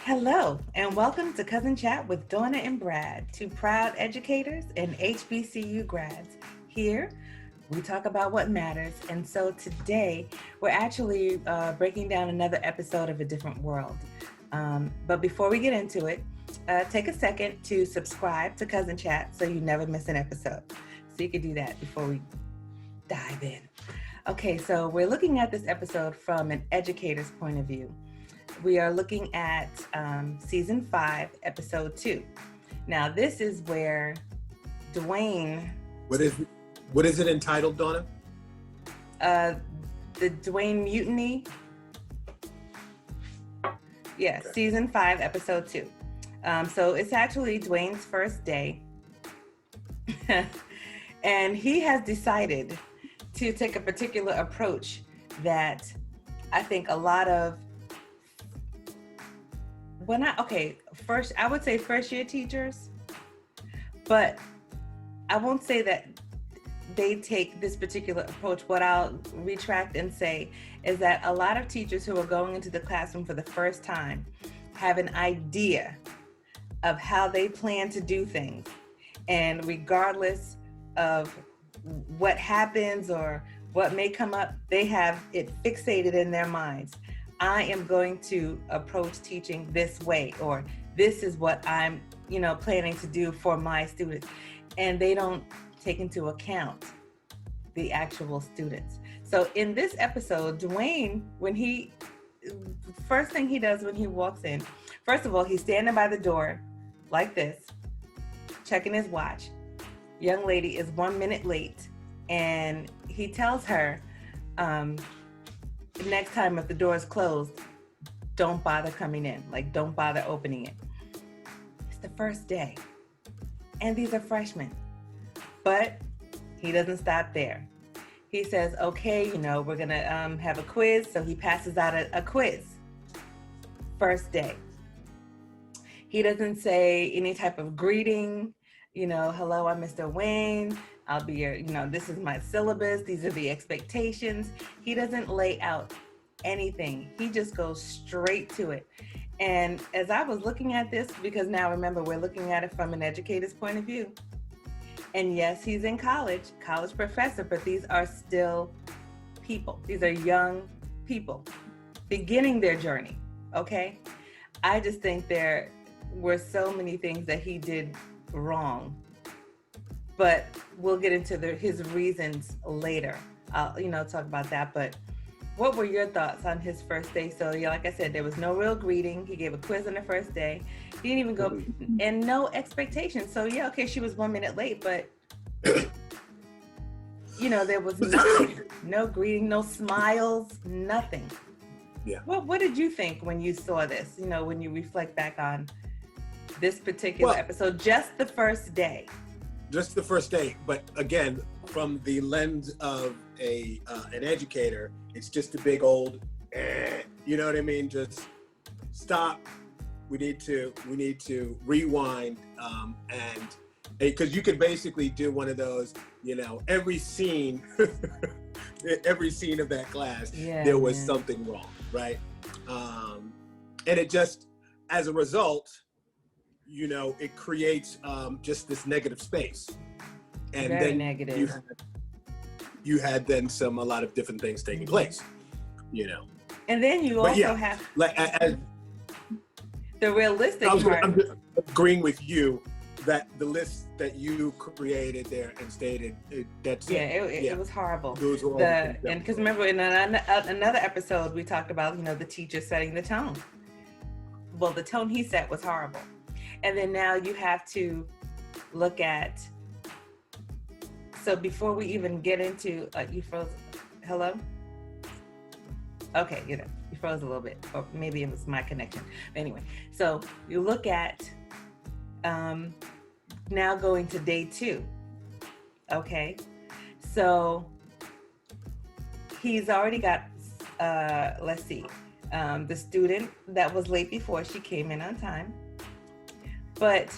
Hello, and welcome to Cousin Chat with Donna and Brad, two proud educators and HBCU grads. Here, we talk about what matters, and so today we're actually breaking down another episode of A Different World. But before we get into it, take a second to subscribe to Cousin Chat so you never miss an episode. So you can do that before we dive in. Okay, so we're looking at this episode from an educator's point of view. We are looking at season 5, episode 2. Now, this is where Dwayne. What is it entitled, Donna? The Dwayne Mutiny. Yeah, Season 5, episode 2. So it's actually Dwayne's first day. And he has decided to take a particular approach that I think a lot of I would say first year teachers, but I won't say that they take this particular approach. What I'll retract and say is that a lot of teachers who are going into the classroom for the first time have an idea of how they plan to do things. And regardless of what happens or what may come up, they have it fixated in their minds. I am going to approach teaching this way, or this is what I'm, planning to do for my students. And they don't take into account the actual students. So in this episode, Dwayne, first thing he does when he walks in, first of all, he's standing by the door like this, checking his watch. Young lady is 1 minute late, and he tells her, next time if the door is closed, don't bother coming in, don't bother opening it. It's the first day, and these are freshmen. But he doesn't stop there. He says, okay, we're gonna have a quiz, so he passes out a quiz. First day. He doesn't say any type of greeting, hello, I'm Mr. Wayne. I'll be your, this is my syllabus. These are the expectations. He doesn't lay out anything. He just goes straight to it. And as I was looking at this, because now remember, we're looking at it from an educator's point of view. And yes, he's in college professor, but these are still people. These are young people beginning their journey, okay? I just think there were so many things that he did wrong. But we'll get into his reasons later. I'll, talk about that. But what were your thoughts on his first day? So, yeah, like I said, there was no real greeting. He gave a quiz on the first day. He didn't even go, and no expectations. So, yeah, okay, she was 1 minute late, but, there was nothing. No greeting, no smiles, nothing. Yeah. What did you think when you saw this, when you reflect back on this particular episode, just the first day? Just the first day, but again, from the lens of an educator, it's just a big old, you know what I mean? Just stop. We need to rewind, and because you could basically do one of those, every scene, every scene of that class, there was something wrong, right? And it just, as a result, it creates just this negative space. And very then negative. You had then a lot of different things taking place, And then you also have the realistic part. I'm just agreeing with you that the list that you created there and stated, that's it was horrible. Those were all and because remember in another episode we talked about the teacher setting the tone. Well, the tone he set was horrible. And then now you have to look at, so before we even get into, you froze, hello? Okay, you froze a little bit, or maybe it was my connection. Anyway, so you look at now going to day 2, okay? So he's already got, let's see, the student that was late before, she came in on time. But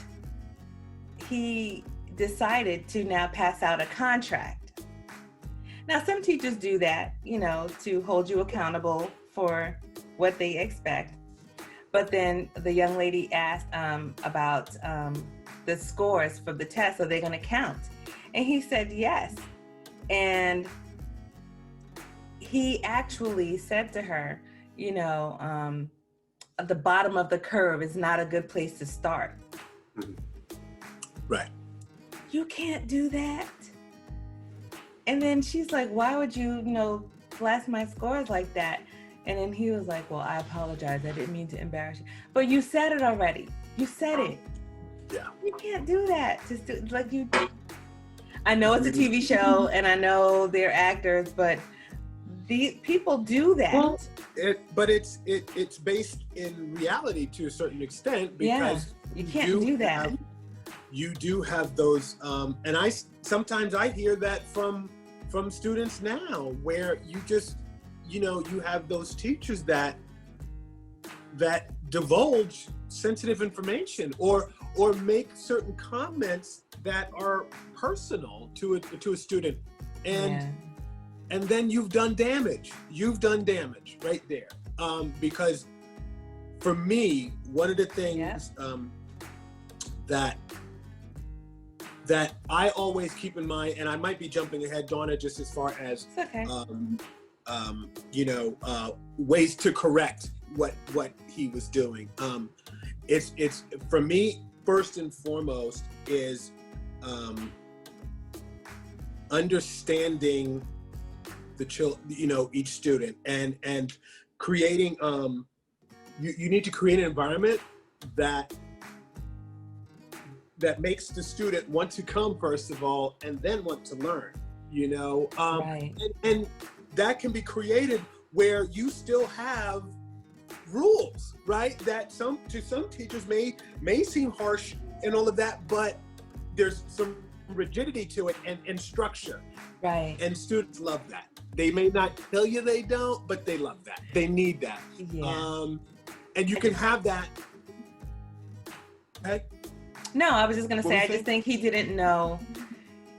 he decided to now pass out a contract. Now, some teachers do that, to hold you accountable for what they expect. But then the young lady asked about the scores for the test. Are they going to count? And he said yes. And he actually said to her, you know, the bottom of the curve is not a good place to start. Mhm. Right. You can't do that. And then she's like, why would you blast my scores like that? And then he was like, well, I apologize. I didn't mean to embarrass you. But you said it already. You said it. Yeah. You can't do that. Just like you. I know it's a TV show and I know they're actors, but these people do that. Well, but it's based in reality to a certain extent, because you can't do that. You do have those, and sometimes I hear that from students now, where you just, you have those teachers that divulge sensitive information or make certain comments that are personal to a student, and then you've done damage. You've done damage right there, because for me, one of the things that I always keep in mind, and I might be jumping ahead, Donna, just as far as ways to correct what he was doing. It's for me, first and foremost, is understanding each student, and creating you need to create an environment that makes the student want to come, first of all, and then want to learn, Right. and that can be created where you still have rules, right? That to some teachers may seem harsh and all of that, but there's some rigidity to it and structure. Right. And students love that. They may not tell you they don't, but they love that. They need that. Yeah. And you can have that. Okay? No, I was just going to What say, was I it? just think he didn't know.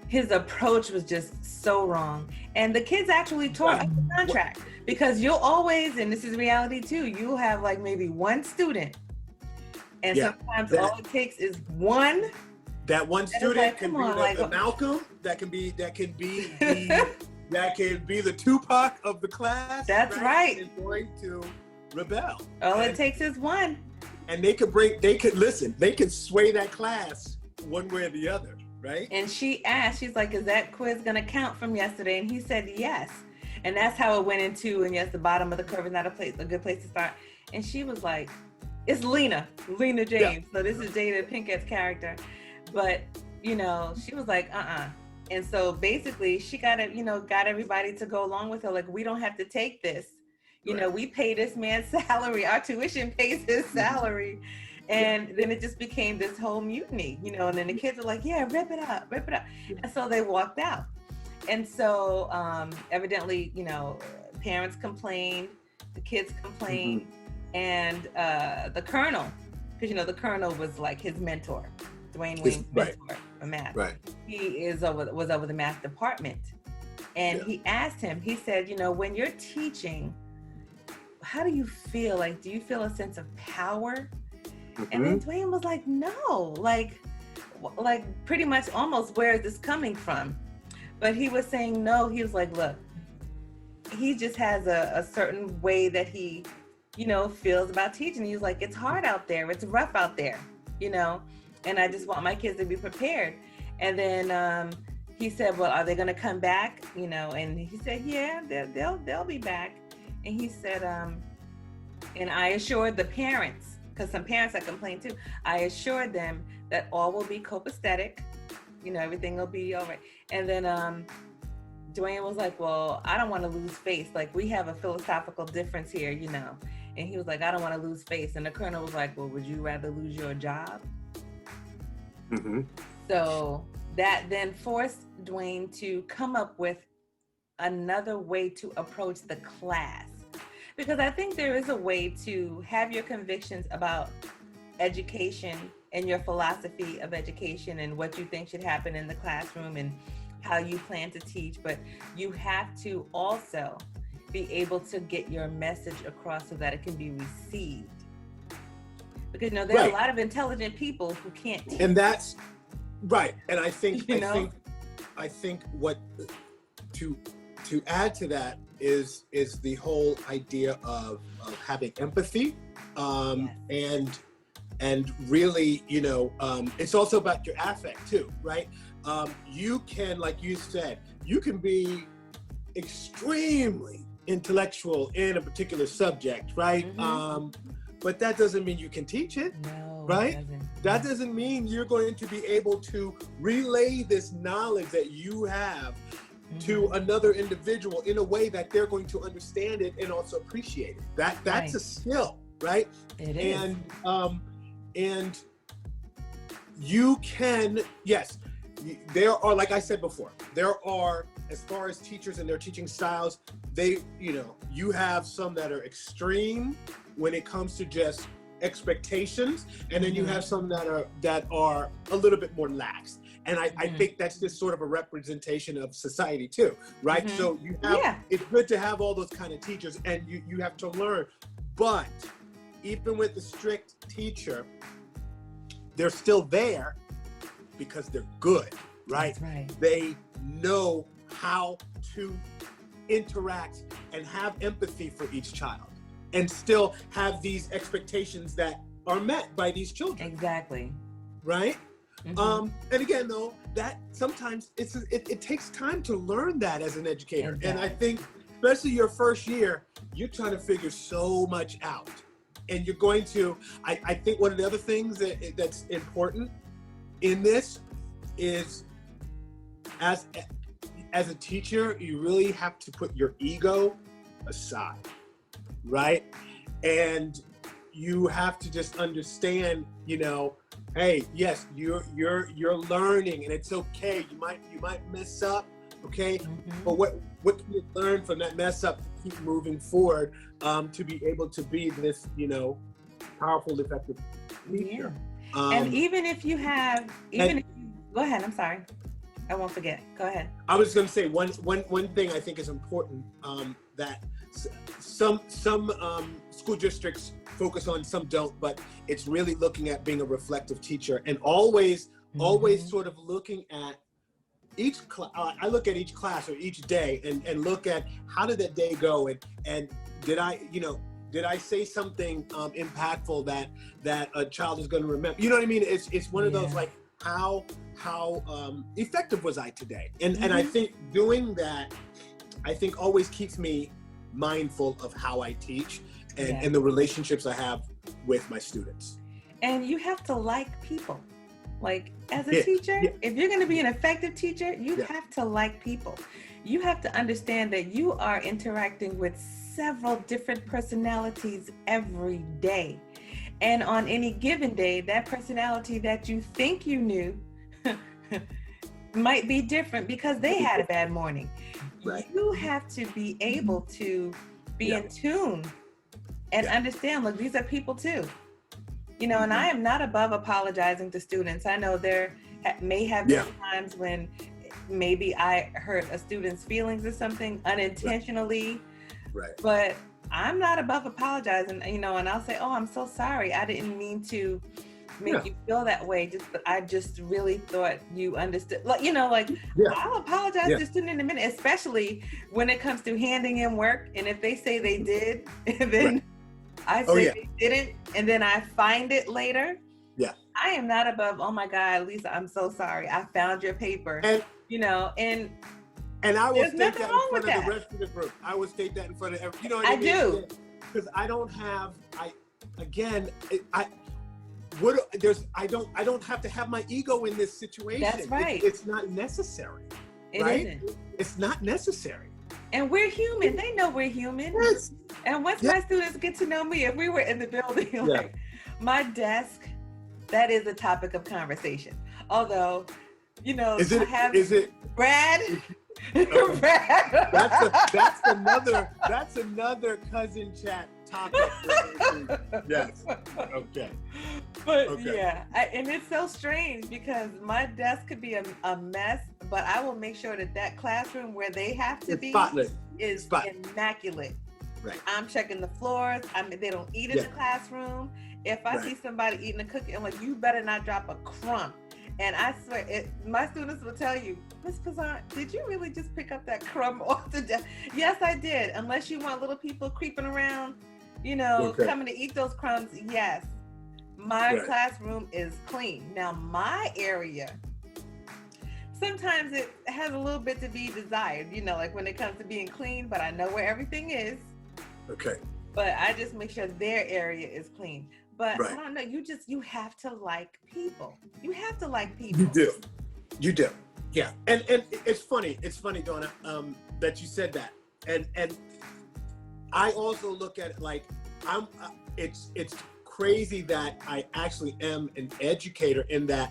His approach was just so wrong. And the kids actually tore up the contract, because you'll always, and this is reality too, you'll have like maybe one student. And sometimes all it takes is one. That one student like, can come be on, the Malcolm. That can be the Tupac of the class. That's right. And going to rebel. All it takes is one. And they could sway that class one way or the other, right? And she asked, she's like, is that quiz going to count from yesterday? And he said yes. And that's how it went into, and yes, the bottom of the curve is not a good place to start. And she was like, it's Lena James. Yeah. So this is Jada Pinkett's character. But, she was like, And so basically she got everybody to go along with her. Like, we don't have to take this. We pay this man's salary. Our tuition pays his salary. And then it just became this whole mutiny, and then the kids were like, yeah, rip it up. And so they walked out. And so evidently, parents complained, the kids complained, and the colonel, because, the colonel was like his mentor, Dwayne Wayne's mentor for math. Right. He was over the math department. And he asked him, he said, when you're teaching, how do you feel? Like, do you feel a sense of power? And then Dwayne was like, no, like pretty much almost, where is this coming from? But he was saying no. He was like, look, he just has a certain way that he, feels about teaching. He was like, it's hard out there. It's rough out there, and I just want my kids to be prepared. And then he said, well, are they going to come back? And he said, yeah, they'll be back. And he said, and I assured the parents, because some parents had complained too, I assured them that all will be copacetic, everything will be all right. And then Dwayne was like, well, I don't want to lose face. Like, we have a philosophical difference here, And he was like, I don't want to lose face. And the colonel was like, well, would you rather lose your job? Mm-hmm. So that then forced Dwayne to come up with another way to approach the class. Because I think there is a way to have your convictions about education and your philosophy of education and what you think should happen in the classroom and how you plan to teach, but you have to also be able to get your message across so that it can be received. Because there are Right. a lot of intelligent people who can't teach. And that's right. And I think I think what to add to that is the whole idea of having empathy, and really, it's also about your affect too, right? You can, like you said, you can be extremely intellectual in a particular subject, right? But that doesn't mean you can teach it, No, right? it doesn't. That doesn't mean you're going to be able to relay this knowledge that you have to another individual in a way that they're going to understand it and also appreciate it. That's Right. a skill, right? It is. And you can, yes, there are, like I said before, there are, as far as teachers and their teaching styles, you have some that are extreme when it comes to just expectations, and then you have some that are a little bit more lax. And I think that's just sort of a representation of society too, right? So you have, it's good to have all those kind of teachers, and you have to learn. But even with the strict teacher, they're still there because they're good, right? That's right. They know how to interact and have empathy for each child, and still have these expectations that are met by these children. Exactly. Right? And again, though, that sometimes it takes time to learn that as an educator. Exactly. And I think, especially your first year, you're trying to figure so much out. And you're going to, I think one of the other things that's important in this is, as a teacher, you really have to put your ego aside, right? And you have to just understand, hey, yes, you're learning, and it's okay. You might mess up, okay? But what can you learn from that mess up to keep moving forward, to be able to be this, powerful, effective teacher? And even if you have, go ahead. I'm sorry. I won't forget. Go ahead. I was going to say one thing I think is important, that some school districts focus on, some don't, but it's really looking at being a reflective teacher, and always sort of looking at each class. I look at each class or each day and look at how did that day go, and did I say something impactful that a child is going to remember? You know what I mean? It's one of those, like, how effective was I today? And I think doing that, I think, always keeps me mindful of how I teach and the relationships I have with my students. And you have to like people. Like, as a teacher, if you're going to be an effective teacher, you have to like people. You have to understand that you are interacting with several different personalities every day. And on any given day, that personality that you think you knew might be different because they had a bad morning. Right. You have to be able to be in tune and understand, look, these are people too. And I am not above apologizing to students. I know there may have been times when maybe I hurt a student's feelings or something unintentionally. Right. But I'm not above apologizing, and I'll say, oh, I'm so sorry. I didn't mean to make you feel that way. I just really thought you understood. I'll apologize to a student in a minute, especially when it comes to handing in work. And if they say they did, and then I say they didn't, and then I find it later. Yeah. I am not above, oh my God, Lisa, I'm so sorry. I found your paper. And And I will state that in front of the rest of the group. I will state that in front of everyone. You know what I mean? I do. Because I don't have, I don't have to have my ego in this situation. That's right. It's not necessary. It isn't. It's not necessary. And we're human. They know we're human. Yes. And once my students get to know me, if we were in the building, like my desk, that is a topic of conversation. Although, is it Brad? Okay. That's another cousin chat topic. Yes. Okay. But and it's so strange because my desk could be a mess, but I will make sure that classroom where they have to be is immaculate. Right. I'm checking the floors. They don't eat in Yeah. the classroom. If I Right. see somebody eating a cookie, I'm like, you better not drop a crumb. And I swear, my students will tell you, Miss Pazan, did you really just pick up that crumb off the desk? Yes, I did. Unless you want little people creeping around, Okay. coming to eat those crumbs. Yes, my Right. classroom is clean. Now, my area, sometimes it has a little bit to be desired, like when it comes to being clean, but I know where everything is. Okay. But I just make sure their area is clean. But Right. I don't know, you have to like people. You have to like people. You do. Yeah. And it's funny, Donna, that you said that. And I also look at it like it's crazy that I actually am an educator in that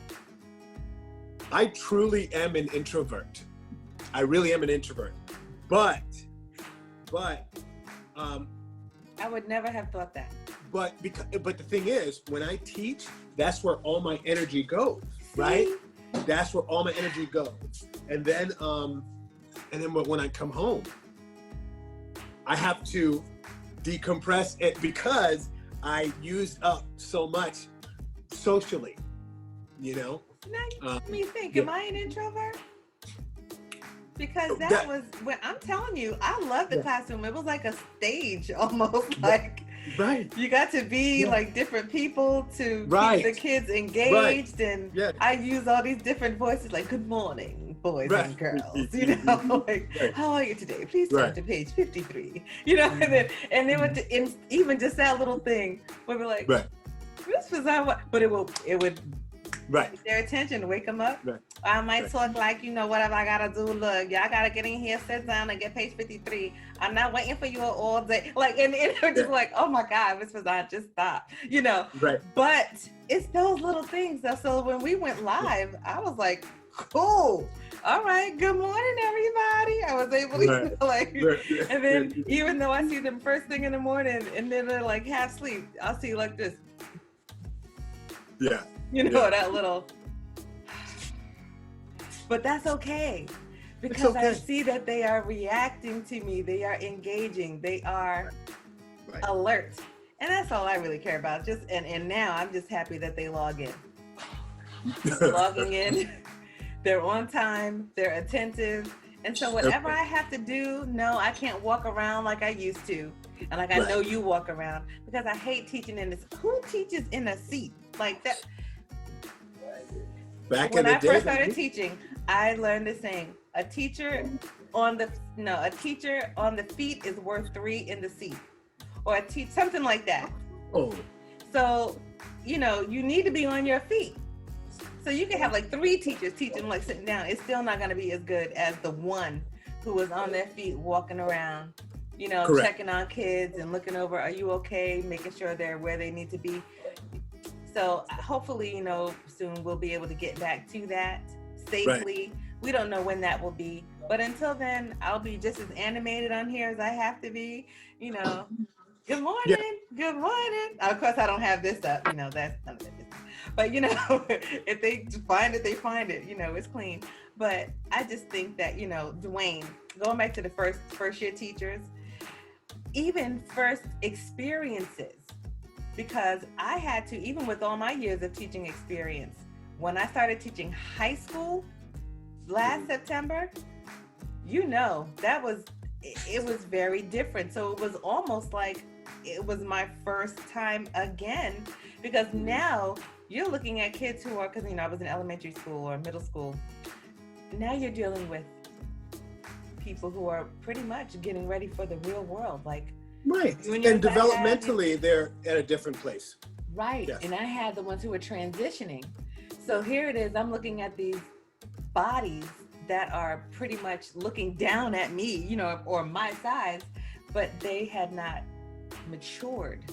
I truly am an introvert. I really am an introvert. But I would never have thought that. but the thing is, when I teach, that's where all my energy goes, right? That's where all my energy goes. And then when I come home, I have to decompress it because I used up so much socially, Now let me think, yeah. am I an introvert? Because that That- was, when I'm telling you, I love the Yeah. classroom. It was like a stage almost, like right. you got to be Yeah. like different people to Right. keep the kids engaged. And Yeah. I use all these different voices, like, good morning, boys Right. and girls, like, Right. how are you today? Please turn Right. to page 53, and they would, even just that little thing, would be like, Right. this was what, but it would Right. get their attention, wake them up. Right. I might Right. talk like, whatever I gotta do, look, y'all gotta get in here, sit down and get page 53. I'm not waiting for you all day. Like, and it was just Yeah. like, oh my God, Miss Fazan, just stop, Right. But it's those little things. So when we went live, I was like, cool. All right, good morning, everybody. I was able to, Right. and then even though I see them first thing in the morning and then they're like half asleep, I'll see like this, Yeah. that little. But that's okay, because I okay. see that they are reacting to me. They are engaging. They are Right. alert. And that's all I really care about. And now I'm just happy that they log in. Logging in, they're on time, they're attentive. And so whatever Okay. I have to do, no, I can't walk around like I used to. And like I Right. know you walk around, because I hate teaching in this. Who teaches in a seat like that? Back When in the I day. first started teaching, I learned this saying: a teacher on the feet is worth 3 in the seat, or something like that. Oh. So, you need to be on your feet. So you can have like 3 teachers teaching like sitting down. It's still not going to be as good as the one who was on their feet walking around, Correct. checking on kids and looking over, are you okay? Making sure they're where they need to be. So hopefully, soon we'll be able to get back to that safely. Right. We don't know when that will be, but until then, I'll be just as animated on here as I have to be, Good morning. Yeah. Good morning. Of course, I don't have this up. That's none of it. But if they find it, they find it. It's clean. But I just think that Dwayne, going back to the first year teachers, even first experiences, because I had to, even with all my years of teaching experience, when I started teaching high school last September, it was very different. So it was almost like it was my first time again, because now you're looking at kids who are, because I was in elementary school or middle school. Now you're dealing with people who are pretty much getting ready for the real world. Like, right. And developmentally, they're at a different place. Right. Yes. And I had the ones who were transitioning. So here it is, I'm looking at these bodies that are pretty much looking down at me, or my size, but they had not matured.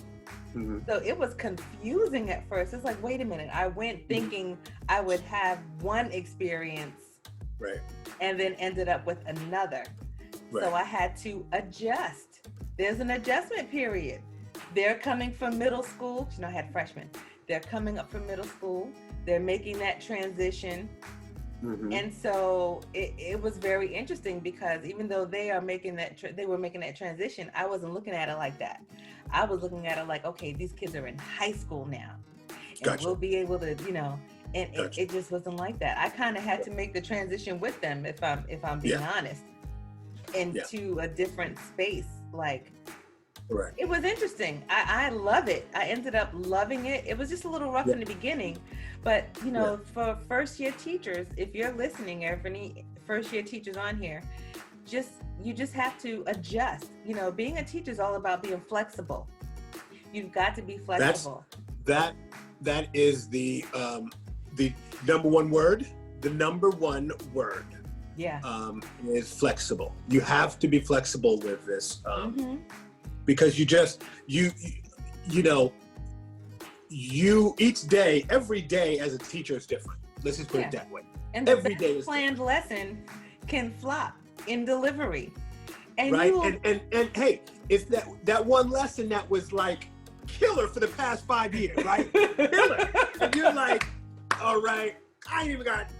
Mm-hmm. So it was confusing at first. It's like, wait a minute. I went thinking I would have one experience, right, and then ended up with another. Right. So I had to adjust. There's an adjustment period. They're coming from middle school. I had freshmen. They're coming up from middle school. They're making that transition And so it was very interesting because even though they are making they were making that transition, I wasn't looking at it like that. I was looking at it like, okay, these kids are in high school now, and Gotcha. we'll be able to, and Gotcha. it just wasn't like that. I kind of had to make the transition with them, if I'm being honest, into a different space. Like, Correct. it was interesting. I love it. I ended up loving it. It was just a little rough in the beginning, but for first year teachers, if you're listening, or if any first year teachers on here, you just have to adjust. Being a teacher is all about being flexible. You've got to be flexible. That is the number one word. The number one word. Yeah. Is flexible. You have to be flexible with this. Because you each day, every day as a teacher is different. Let's just put it that way. And every day is planned lesson can flop in delivery. And right. And hey, it's that one lesson that was like killer for the past 5 years, right? Killer. And you're like, all right, I ain't even got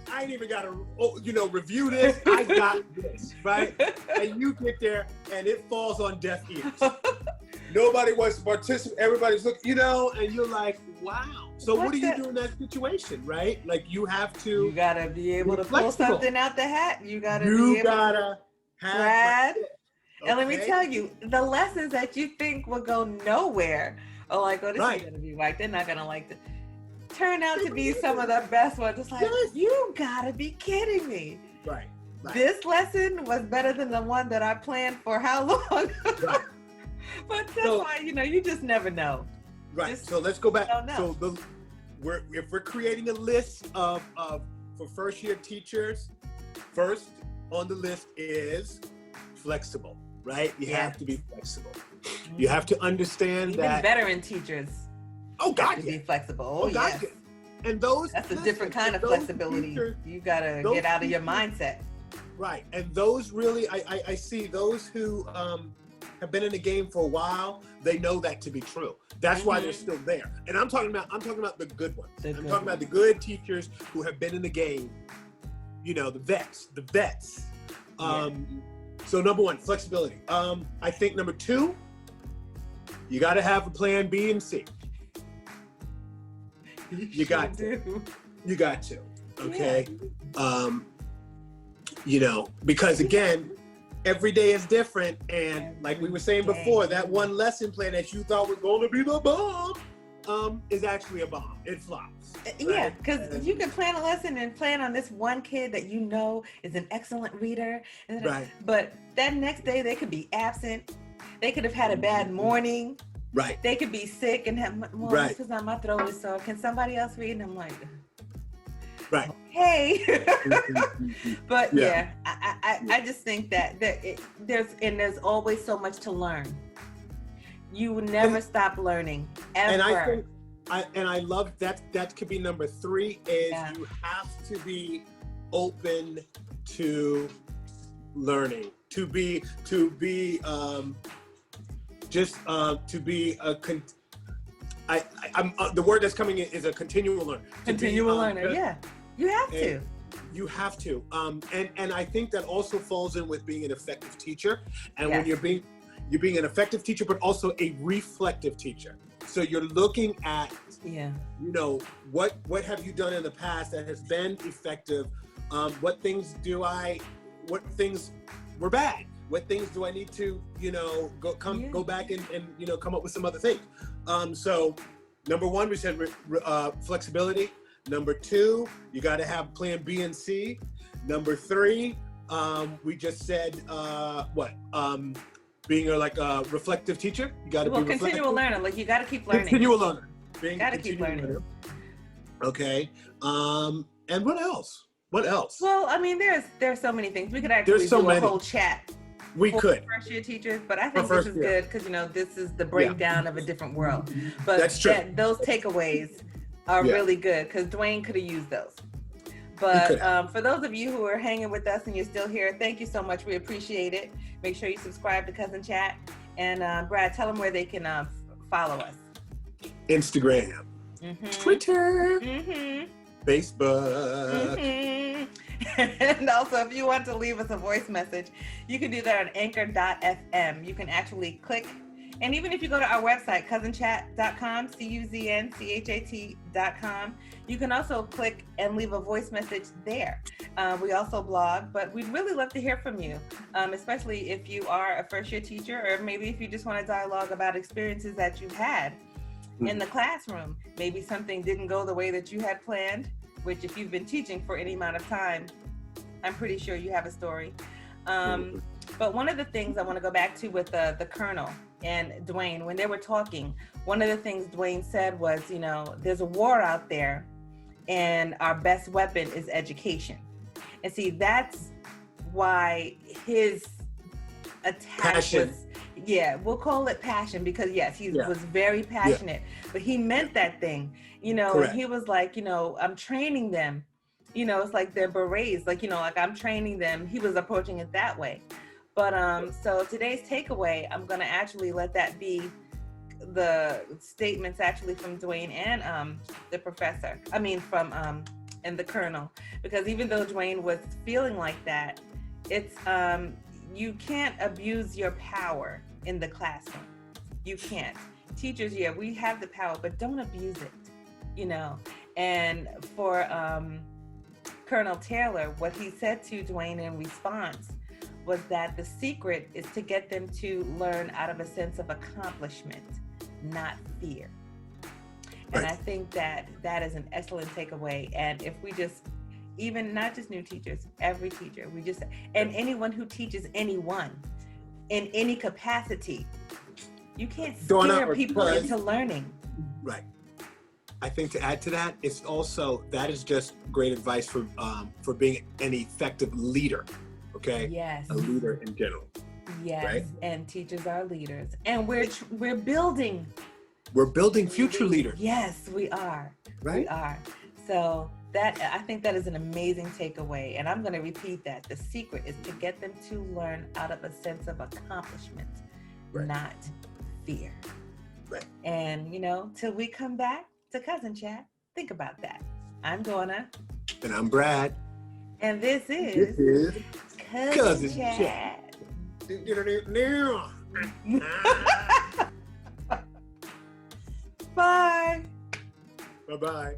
to review this. I got this, right? And you get there and it falls on deaf ears. Nobody wants to participate. Everybody's looking, and you're like, wow. So what do you do in that situation, right? Like you gotta be able to pull something out the hat. You gotta have Brad. And let me tell you, the lessons that you think will go nowhere, or like, oh, this is gonna be right. They're not gonna like this. Turn out to be some of the best ones. It's like, you gotta be kidding me. Right. This lesson was better than the one that I planned for how long? Right. But that's why, you just never know. Right. So let's go back. So if we're creating a list for first year teachers, first on the list is flexible, right? You have to be flexible. You have to understand that veteran teachers. Oh God, to be flexible. Oh God, and that's a different kind of flexibility. Teachers, you gotta get out of your mindset. Right, and those really, I see those who have been in the game for a while. They know that to be true. That's why they're still there. And I'm talking about the good ones. I'm talking about the good teachers who have been in the game. The vets. So number one, flexibility. I think number two, you got to have a plan B and C. You got to. Okay. Because again, every day is different, and like we were saying before, that one lesson plan that you thought was going to be the bomb is actually a bomb. It flops. Right? Yeah, because you can plan a lesson and plan on this one kid that is an excellent reader, but that next day they could be absent. They could have had a bad morning. Right. They could be sick and have, this was on my throat is sore. Can somebody else read? And I'm like, right. Hey. But I just think that there's always so much to learn. You will never stop learning, ever. And I love that. That could be number 3 is you have to be open to learning, to be the word that's coming in is a continual learner. Continual learner, you have to. You have to, and I think that also falls in with being an effective teacher. And when you're being an effective teacher, but also a reflective teacher. So you're looking at, what have you done in the past that has been effective? What things were bad? What things do I need to, go back and come up with some other things? So number 1, we said flexibility. Number 2, you got to have plan B and C. Number 3, we just said being a reflective teacher. You got to be continual learner. Like you got to keep learning. Continual learner. Got to keep learning. Learner. Okay. And what else? Well, I mean, there's so many things. We could actually do a whole chat. We could. First year teachers, but I think this is good because this is the breakdown of a different world. But that's true. Those takeaways are really good because Dwayne could have used those. But for those of you who are hanging with us and you're still here, thank you so much. We appreciate it. Make sure you subscribe to Cousin Chat. And Brad, tell them where they can follow us. Instagram, Twitter, Facebook. And also, if you want to leave us a voice message, you can do that on anchor.fm. You can actually click, and even if you go to our website, cousinchat.com, CUZNCHAT.com, you can also click and leave a voice message there. We also blog, but we'd really love to hear from you, especially if you are a first-year teacher, or maybe if you just want to dialogue about experiences that you've had in the classroom. Maybe something didn't go the way that you had planned, which if you've been teaching for any amount of time, I'm pretty sure you have a story. But one of the things I want to go back to with the Colonel and Dwayne, when they were talking, one of the things Dwayne said was, there's a war out there and our best weapon is education. And see, that's why his attack was, we'll call it passion, because yes, he was very passionate, but he meant that thing, and he was like, I'm training them, it's like they're berets, like I'm training them. He was approaching it that way. But so today's takeaway, I'm going to actually let that be the statements actually from Dwayne and the professor, and the Colonel, because even though Dwayne was feeling like that, it's you can't abuse your power in the classroom. You can't. Teachers, we have the power, but don't abuse it, And for Colonel Taylor, what he said to Dwayne in response was that the secret is to get them to learn out of a sense of accomplishment, not fear. And I think that is an excellent takeaway. And if we just, even not just new teachers, every teacher, and anyone who teaches anyone in any capacity, you can't scare people into learning. Right. I think to add to that, it's also, that is just great advice for being an effective leader. Okay. Yes. A leader in general. Yes. Right? And teachers are leaders, and we're building. We're building future leaders. Yes, we are. Right. We are. So I think that is an amazing takeaway, and I'm going to repeat that. The secret is to get them to learn out of a sense of accomplishment, not fear. Right. And till we come back to Cousin Chat, think about that. I'm Donna. And I'm Brad. And this is Cousin Chat. Bye. Bye-bye.